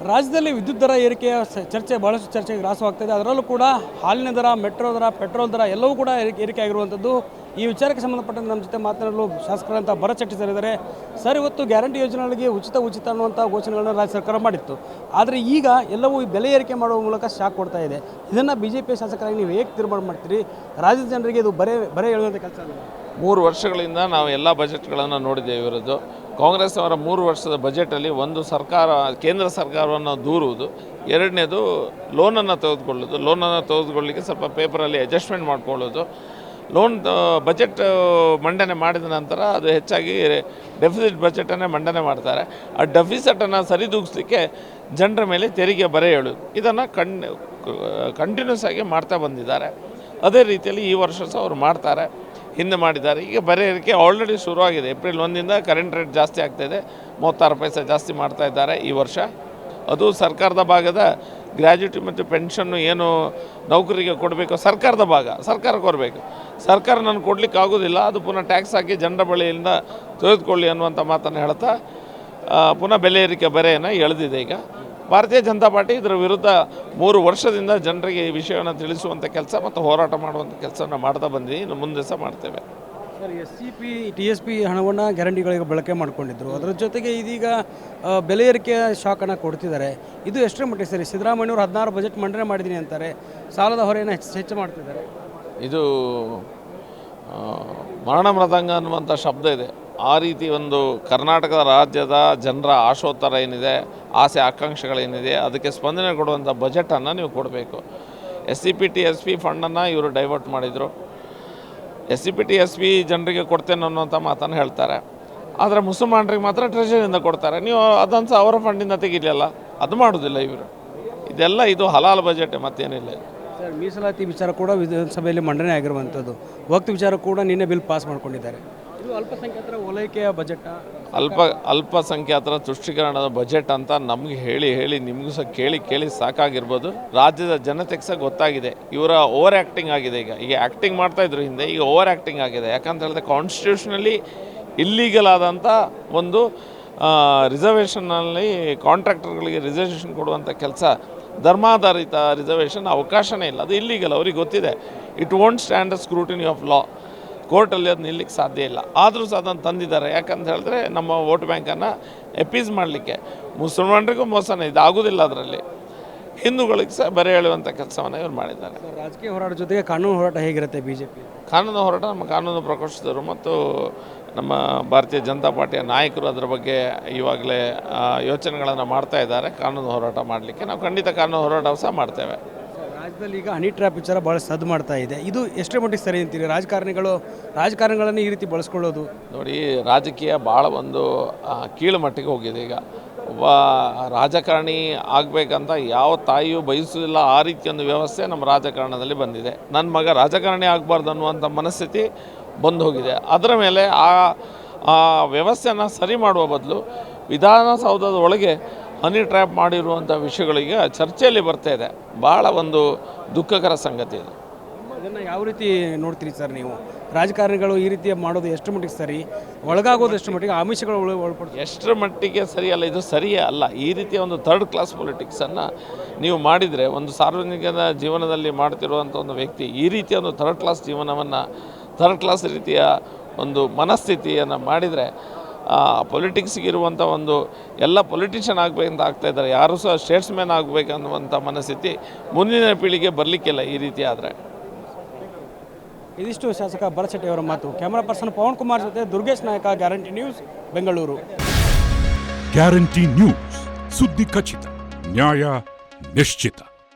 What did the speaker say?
ರಾಜ್ಯದಲ್ಲಿ ವಿದ್ಯುತ್ ದರ ಏರಿಕೆಯ ಚರ್ಚೆ ಭಾಳಷ್ಟು ಚರ್ಚೆಗೆ ಗ್ರಾಸವಾಗ್ತಾಯಿದೆ. ಅದರಲ್ಲೂ ಕೂಡ ಹಾಲಿನ ದರ, ಮೆಟ್ರೋ ದರ, ಪೆಟ್ರೋಲ್ ದರ ಎಲ್ಲವೂ ಕೂಡ ಏರಿಕೆ ಆಗಿರುವಂಥದ್ದು. ಈ ವಿಚಾರಕ್ಕೆ ಸಂಬಂಧಪಟ್ಟಂತೆ ನಮ್ಮ ಜೊತೆ ಮಾತನಾಡಲು ಶಾಸಕರಂತ ಭರತ್ ಶೆಟ್ಟಿ ಸರ್ ಇದ್ದಾರೆ. ಸರ್, ಇವತ್ತು ಗ್ಯಾರಂಟಿ ಯೋಜನೆಗಳಿಗೆ ಉಚಿತ ಅನ್ನುವಂಥ ಘೋಷಣೆಗಳನ್ನು ರಾಜ್ಯ ಸರ್ಕಾರ ಮಾಡಿತ್ತು. ಆದರೆ ಈಗ ಎಲ್ಲವೂ ಬೆಲೆ ಏರಿಕೆ ಮಾಡುವ ಮೂಲಕ ಶಾಕ್ ಕೊಡ್ತಾ ಇದೆ. ಇದನ್ನು BJP ಶಾಸಕರಾಗಿ ನೀವು ಹೇಗೆ ತೀರ್ಮಾನ ಮಾಡ್ತೀರಿ? ರಾಜ್ಯದ ಜನರಿಗೆ ಇದು ಬರೆ ಹೇಳುವಂಥ ಕೆಲಸ ಅಲ್ಲ. 3 ವರ್ಷಗಳಿಂದ ನಾವು ಎಲ್ಲ ಬಜೆಟ್ಗಳನ್ನು ನೋಡಿದ್ದೇವೆ ಇವರದ್ದು. ಕಾಂಗ್ರೆಸ್ ಅವರ 3 ವರ್ಷದ ಬಜೆಟಲ್ಲಿ ಒಂದು ಕೇಂದ್ರ ಸರ್ಕಾರವನ್ನು ದೂರುವುದು, ಎರಡನೇದು ಲೋನನ್ನು ತೆಗೆದುಕೊಳ್ಳಲಿಕ್ಕೆ ಸ್ವಲ್ಪ ಪೇಪರಲ್ಲಿ ಅಡ್ಜಸ್ಟ್ಮೆಂಟ್ ಮಾಡ್ಕೊಳ್ಳೋದು, ಬಜೆಟ್ ಮಂಡನೆ ಮಾಡಿದ ನಂತರ ಅದು ಹೆಚ್ಚಾಗಿ ಡೆಫಿಸಿಟ್ ಬಜೆಟನ್ನೇ ಮಂಡನೆ ಮಾಡ್ತಾರೆ. ಆ ಡೆಫಿಸಿಟನ್ನು ಸರಿದೂಗಿಸಲಿಕ್ಕೆ ಜನರ ಮೇಲೆ ತೆರಿಗೆ ಬರೆ ಹೇಳೋದು, ಇದನ್ನು ಕಂಟಿನ್ಯೂಸ್ ಆಗಿ ಮಾಡ್ತಾ ಬಂದಿದ್ದಾರೆ. ಅದೇ ರೀತಿಯಲ್ಲಿ ಈ ವರ್ಷ ಸಹ ಅವರು ಮಾಡ್ತಾರೆ, ಹಿಂದೆ ಮಾಡಿದ್ದಾರೆ. ಈಗ ಬರೆ ಏರಿಕೆ ಆಲ್ರೆಡಿ ಶುರುವಾಗಿದೆ. ಏಪ್ರಿಲ್ 1ರಿಂದ ಕರೆಂಟ್ ರೇಟ್ ಜಾಸ್ತಿ ಆಗ್ತಾಯಿದೆ, 36 ಪೈಸೆ ಜಾಸ್ತಿ ಮಾಡ್ತಾ ಇದ್ದಾರೆ ಈ ವರ್ಷ. ಅದು ಸರ್ಕಾರದ ಭಾಗದ ಗ್ರ್ಯಾಜ್ಯುಟಿ ಮತ್ತು ಪೆನ್ಷನ್ನು ಏನು ನೌಕರಿಗೆ ಕೊಡಬೇಕು, ಸರ್ಕಾರದ ಭಾಗ ಸರ್ಕಾರ ಕೊಡಬೇಕು. ಸರ್ಕಾರ ನಾನು ಕೊಡಲಿಕ್ಕೆ ಆಗೋದಿಲ್ಲ, ಅದು ಪುನಃ ಟ್ಯಾಕ್ಸ್ ಹಾಕಿ ಜನರ ಬಳಿಯಿಂದ ತೆಗೆದುಕೊಳ್ಳಿ ಅನ್ನುವಂಥ ಮಾತನ್ನು ಹೇಳ್ತಾ ಪುನಃ ಬೆಲೆ ಏರಿಕೆ ಬರೆಯನ್ನು ಎಳೆದಿದೆ. ಈಗ ಭಾರತೀಯ ಜನತಾ ಪಾರ್ಟಿ ಇದರ ವಿರುದ್ಧ 3 ವರ್ಷದಿಂದ ಜನರಿಗೆ ಈ ವಿಷಯವನ್ನು ತಿಳಿಸುವಂಥ ಕೆಲಸ ಮತ್ತು ಹೋರಾಟ ಮಾಡುವಂಥ ಕೆಲಸವನ್ನು ಮಾಡ್ತಾ ಬಂದಿದ್ದೀವಿ. ಇನ್ನು ಮುಂದೆ ಸಹ ಮಾಡ್ತೇವೆ. ಸರ್, SCP TSP ಹಣವನ್ನು ಗ್ಯಾರಂಟಿಗಳಿಗೆ ಬಳಕೆ ಮಾಡಿಕೊಂಡಿದ್ದರು. ಅದರ ಜೊತೆಗೆ ಇದೀಗ ಬೆಲೆ ಏರಿಕೆಯ ಶಾಕನ್ನು ಕೊಡ್ತಿದ್ದಾರೆ. ಇದು ಎಷ್ಟರ ಮಟ್ಟಿಗೆ ಸರಿ? ಸಿದ್ದರಾಮಯ್ಯವರು 16 ಬಜೆಟ್ ಮಂಡನೆ ಮಾಡಿದ್ದೀನಿ ಅಂತಾರೆ, ಸಾಲದ ಹೊರೆಯನ್ನು ಹೆಚ್ಚು ಮಾಡ್ತಿದ್ದಾರೆ. ಇದು ಮರಣ ಮೃದಂಗ ಅನ್ನುವಂಥ ಶಬ್ದ ಇದೆ. ಆ ರೀತಿ ಒಂದು ಕರ್ನಾಟಕದ ರಾಜ್ಯದ ಜನರ ಆಶೋತ್ತರ ಏನಿದೆ, ಆಸೆ ಆಕಾಂಕ್ಷೆಗಳೇನಿದೆ, ಅದಕ್ಕೆ ಸ್ಪಂದನೆ ಕೊಡುವಂಥ ಬಜೆಟನ್ನು ನೀವು ಕೊಡಬೇಕು. SCP TSP ಫಂಡನ್ನು ಇವರು ಡೈವರ್ಟ್ ಮಾಡಿದರು. SCP TSP ಜನರಿಗೆ ಕೊಡ್ತೇನೆ ಅನ್ನುವಂಥ ಮಾತನ್ನು ಹೇಳ್ತಾರೆ. ಆದರೆ ಮುಸಲ್ಮಾನರಿಗೆ ಮಾತ್ರ ಟ್ರೆಷರಿಯಿಂದ ಕೊಡ್ತಾರೆ. ನೀವು ಅದನ್ನು ಸಹ ಅವರ ಫಂಡಿಂದ ತೆಗಿಲಿಲ್ಲ, ಅದು ಮಾಡೋದಿಲ್ಲ ಇವರು. ಇದು ಹಲಾಲ್ ಬಜೆಟ್, ಮತ್ತೇನಿಲ್ಲ. ಸರ್, ಮೀಸಲಾತಿ ವಿಚಾರ ಕೂಡ ವಿಧಾನಸಭೆಯಲ್ಲಿ ಮಂಡನೆ ಆಗಿರುವಂಥದ್ದು. ವಕ್ತ್ ವಿಚಾರ ಕೂಡ ನಿನ್ನೆ ಬಿಲ್ ಪಾಸ್ ಮಾಡ್ಕೊಂಡಿದ್ದಾರೆ. ಇದು ಅಲ್ಪಸಂಖ್ಯಾತರ ಓಲೈಕೆಯ ಬಜೆಟ್, ಅಲ್ಪಸಂಖ್ಯಾತರ ತುಷ್ಟೀಕರಣದ ಬಜೆಟ್ ಅಂತ ನಮಗೆ ಹೇಳಿ ನಿಮಗೂ ಸಹ ಕೇಳಿ ಸಾಕಾಗಿರ್ಬೋದು. ರಾಜ್ಯದ ಜನತೆಗೆ ಸಹ ಗೊತ್ತಾಗಿದೆ ಇವರ ಓವರ್ ಆ್ಯಕ್ಟಿಂಗ್ ಆಗಿದೆ. ಈಗ ಆ್ಯಕ್ಟಿಂಗ್ ಮಾಡ್ತಾಯಿದ್ರು ಹಿಂದೆ, ಈಗ ಓವರ್ ಆ್ಯಕ್ಟಿಂಗ್ ಆಗಿದೆ. ಯಾಕಂತ ಹೇಳಿದ್ರೆ ಕಾನ್ಸ್ಟಿಟ್ಯೂಷನಲ್ಲಿ ಇಲ್ಲೀಗಲ್ ಆದಂಥ ಒಂದು ರಿಸರ್ವೇಷನ್ನಲ್ಲಿ ಕಾಂಟ್ರಾಕ್ಟರ್ಗಳಿಗೆ ರಿಸರ್ವೇಷನ್ ಕೊಡುವಂಥ ಕೆಲಸ, ಧರ್ಮಾಧಾರಿತ ರಿಸರ್ವೇಷನ್ ಅವಕಾಶನೇ ಇಲ್ಲ, ಅದು ಇಲ್ಲೀಗಲ್. ಅವ್ರಿಗೆ ಗೊತ್ತಿದೆ. It won't stand the scrutiny of law. ಕೋರ್ಟಲ್ಲಿ ಅದು ನಿಲ್ಲಕ್ಕೆ ಸಾಧ್ಯ ಇಲ್ಲ. ಆದರೂ ಸಹ ಅದನ್ನು ತಂದಿದ್ದಾರೆ. ಯಾಕಂತ ಹೇಳಿದ್ರೆ ನಮ್ಮ ವೋಟ್ ಬ್ಯಾಂಕನ್ನು ಎಪೀಸ್ ಮಾಡಲಿಕ್ಕೆ. ಮುಸಲ್ಮಾನರಿಗೂ ಮೋಸನೇ, ಇದು ಆಗೋದಿಲ್ಲ. ಅದರಲ್ಲಿ ಹಿಂದೂಗಳಿಗೆ ಸಹ ಬರೆ ಹೇಳುವಂಥ ಕೆಲಸವನ್ನು ಇವರು ಮಾಡಿದ್ದಾರೆ. ರಾಜಕೀಯ ಹೋರಾಟ ಜೊತೆಗೆ ಕಾನೂನು ಹೋರಾಟ ಹೇಗಿರುತ್ತೆ BJP? ಕಾನೂನು ಹೋರಾಟ ನಮ್ಮ ಕಾನೂನು ಪ್ರಕೋಷ್ಠದರು ಮತ್ತು ನಮ್ಮ ಭಾರತೀಯ ಜನತಾ ಪಾರ್ಟಿಯ ನಾಯಕರು ಅದರ ಬಗ್ಗೆ ಇವಾಗಲೇ ಯೋಚನೆಗಳನ್ನು ಮಾಡ್ತಾ ಇದ್ದಾರೆ. ಕಾನೂನು ಹೋರಾಟ ಮಾಡಲಿಕ್ಕೆ ನಾವು ಖಂಡಿತ ಕಾನೂನು ಹೋರಾಟ ಸಹ ಮಾಡ್ತೇವೆ. ರಾಜ್ಯದಲ್ಲಿ ಈಗ ಹನಿ ಟ್ರ್ಯಾಪ್ ವಿಚಾರ ಭಾಳ ಸದ್ದು ಮಾಡ್ತಾ ಇದೆ. ಇದು ಎಷ್ಟರ ಮಟ್ಟಿಗೆ ಸರಿ ಅಂತೀರಿ? ರಾಜಕಾರಣಿಗಳನ್ನು ಈ ರೀತಿ ಬಳಸ್ಕೊಳ್ಳೋದು ನೋಡಿ, ರಾಜಕೀಯ ಭಾಳ ಒಂದು ಕೀಳು ಮಟ್ಟಿಗೆ ಹೋಗಿದೆ. ಈಗ ಒಬ್ಬ ರಾಜಕಾರಣಿ ಆಗಬೇಕಂತ ಯಾವ ತಾಯಿಯೂ ಬಯಸೋದಿಲ್ಲ. ಆ ರೀತಿಯೊಂದು ವ್ಯವಸ್ಥೆ ನಮ್ಮ ರಾಜಕಾರಣದಲ್ಲಿ ಬಂದಿದೆ. ನನ್ನ ಮಗ ರಾಜಕಾರಣಿ ಆಗಬಾರ್ದು ಅನ್ನುವಂಥ ಮನಸ್ಥಿತಿ ಬಂದು ಹೋಗಿದೆ. ಅದರ ಮೇಲೆ ಆ ವ್ಯವಸ್ಥೆಯನ್ನು ಸರಿ ಮಾಡುವ ಬದಲು ವಿಧಾನಸೌಧದ ಒಳಗೆ ಹನಿ ಟ್ರ್ಯಾಪ್ ಮಾಡಿರುವಂಥ ವಿಷಯಗಳಿಗೆ ಚರ್ಚೆಯಲ್ಲಿ ಬರ್ತಾ ಇದೆ. ಭಾಳ ಒಂದು ದುಃಖಕರ ಸಂಗತಿ ಇದು. ಇದನ್ನು ಯಾವ ರೀತಿ ನೋಡ್ತೀರಿ ಸರ್ ನೀವು? ರಾಜಕಾರಣಿಗಳು ಈ ರೀತಿ ಮಾಡೋದು ಎಷ್ಟು ಮಟ್ಟಿಗೆ ಸರಿ? ಒಳಗಾಗೋದು ಎಷ್ಟು ಮಟ್ಟಿಗೆ? ಆಮಿಷಗಳು ಒಳಪಡ್ತಾರೆ ಎಷ್ಟರ ಮಟ್ಟಿಗೆ ಸರಿಯಲ್ಲ, ಇದು ಸರಿಯೇ ಅಲ್ಲ. ಈ ರೀತಿಯ ಒಂದು ಥರ್ಡ್ ಕ್ಲಾಸ್ ಪೊಲಿಟಿಕ್ಸನ್ನು ನೀವು ಮಾಡಿದರೆ, ಒಂದು ಸಾರ್ವಜನಿಕದ ಜೀವನದಲ್ಲಿ ಮಾಡ್ತಿರುವಂಥ ಒಂದು ವ್ಯಕ್ತಿ ಈ ರೀತಿಯ ಒಂದು ಥರ್ಡ್ ಕ್ಲಾಸ್ ರೀತಿಯ ಒಂದು ಮನಸ್ಥಿತಿಯನ್ನು ಮಾಡಿದರೆ, ಪೊಲಿಟಿಕ್ಸ್ಗಿರುವಂಥ ಒಂದು ಎಲ್ಲ ಪೊಲಿಟಿಷಿಯನ್ ಆಗಬೇಕಂತ ಆಗ್ತಾಯಿದ್ದಾರೆ. ಯಾರೂ ಸಹ ಸ್ಟೇಟ್ಸ್ಮ್ಯಾನ್ ಆಗಬೇಕನ್ನುವಂಥ ಮನಸ್ಥಿತಿ ಮುಂದಿನ ಪೀಳಿಗೆ ಬರಲಿಕ್ಕಿಲ್ಲ ಈ ರೀತಿ ಆದರೆ. ಇದಿಷ್ಟು ಶಾಸಕ ಭರತ್ ಶೆಟ್ಟಿ ಅವರ ಮಾತು. ಕ್ಯಾಮರಾ ಪರ್ಸನ್ ಪವನ್ ಕುಮಾರ್ ಜೊತೆ ದುರ್ಗೇಶ್ ನಾಯಕ, guarantee news, Bengaluru. Guarantee news, ಸುದ್ದಿ ಖಚಿತ, ನ್ಯಾಯ ನಿಶ್ಚಿತ.